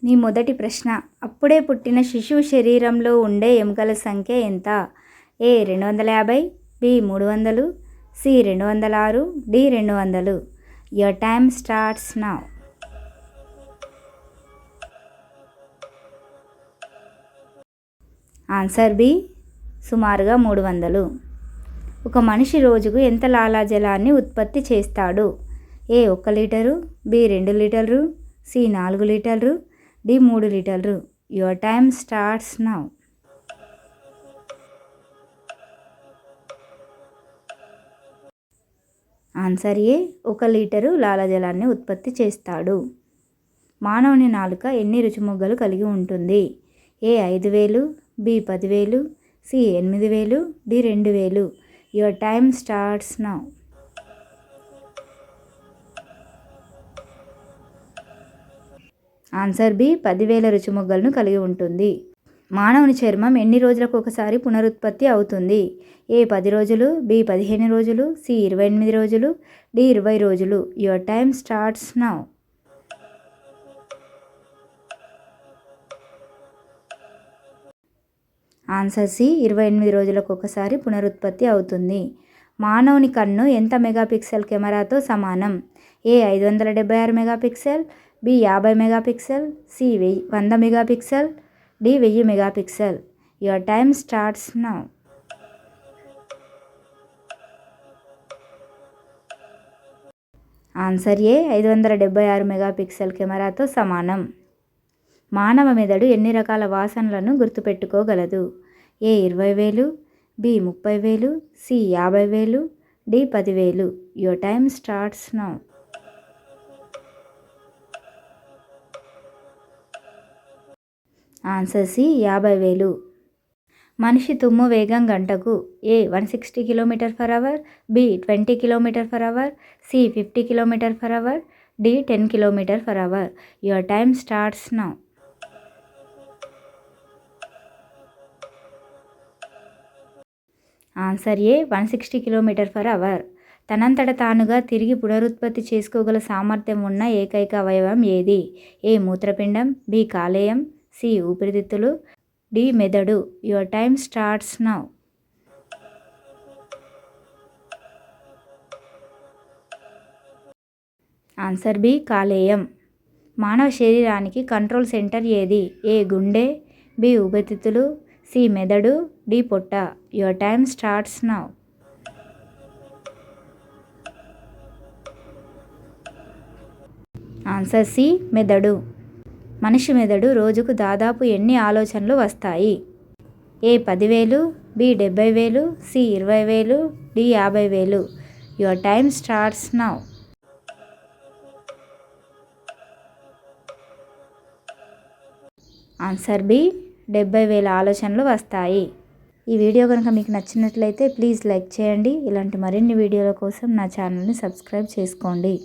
మీ మొదటి ప్రశ్న, అప్పుడే పుట్టిన శిశువు శరీరంలో ఉండే ఎముకల సంఖ్య ఎంత? A 250, B 300, C 206, D 200. Your time starts now. Answer B, సుమారుగా 300. ఒక మనిషి రోజుకు ఎంత లాలాజలాన్ని ఉత్పత్తి చేస్తాడు? ఏ 1 లీటరు, బి 2 లీటర్లు, సి 4 లీటర్లు, డి 3 లీటర్లు. Your time starts now. Answer A, 1 litre లాలాజలాన్ని ఉత్పత్తి చేస్తాడు. మానవుని నాలుక ఎన్ని రుచిమొగ్గలు కలిగి ఉంటుంది? A 5000, B 10,000, C 8,000, D 2,000. Your time starts now. Answer B, 10,000 రుచిమొగ్గలను కలిగి ఉంటుంది. మానవుని చర్మం ఎన్ని రోజులకు ఒకసారి పునరుత్పత్తి అవుతుంది? ఏ 10 రోజులు, బి 15 రోజులు, సి 28 రోజులు, డి 20 రోజులు. Your time starts now. Answer C, 28 రోజులకు ఒకసారి పునరుత్పత్తి అవుతుంది. మానవుని కన్ను ఎంత మెగాపిక్సెల్ కెమెరాతో సమానం? A 576 megapixel, B 50 megapixel, C 100 megapixel, D 1000 megapixel. Your time starts now. Answer A, 576 megapixel కెమెరాతో సమానం. మానవ మెదడు ఎన్ని రకాల వాసనలను గుర్తుపెట్టుకోగలదు? A 20,000, B 30,000, C 50,000, D 10,000. Your time starts now. Answer C, 50,000. మనిషి తుమ్ము వేగం గంటకు A 160 km/h, B 20 km/h, C 50 km/h, D 10 km/h. Your time starts now. Answer A, 160 km/h. తనంతట తానుగా తిరిగి పునరుత్పత్తి చేసుకోగల సామర్థ్యం ఉన్న ఏకైక అవయవం ఏది? ఏ మూత్రపిండం, బి కాలేయం, సి ఊపిరితిత్తులు, డి మెదడు. Your time starts now. Answer B కాలేయం. మానవ శరీరానికి కంట్రోల్ సెంటర్ ఏది? ఏ గుండె, బి ఊపిరితిత్తులు, సి మెదడు, డి పొట్ట. Your time starts now. Answer C, మెదడు. మనిషి మెదడు రోజుకు దాదాపు ఎన్ని ఆలోచనలు వస్తాయి? A 10,000, B 70,000, C 20,000, D 50,000. Your time starts now. Answer B, 70,000 ఆలోచనలు వస్తాయి. ఈ వీడియో కనుక మీకు నచ్చినట్లయితే ప్లీజ్ లైక్ చేయండి. ఇలాంటి మరిన్ని వీడియోల కోసం నా ఛానల్ని సబ్స్క్రైబ్ చేసుకోండి.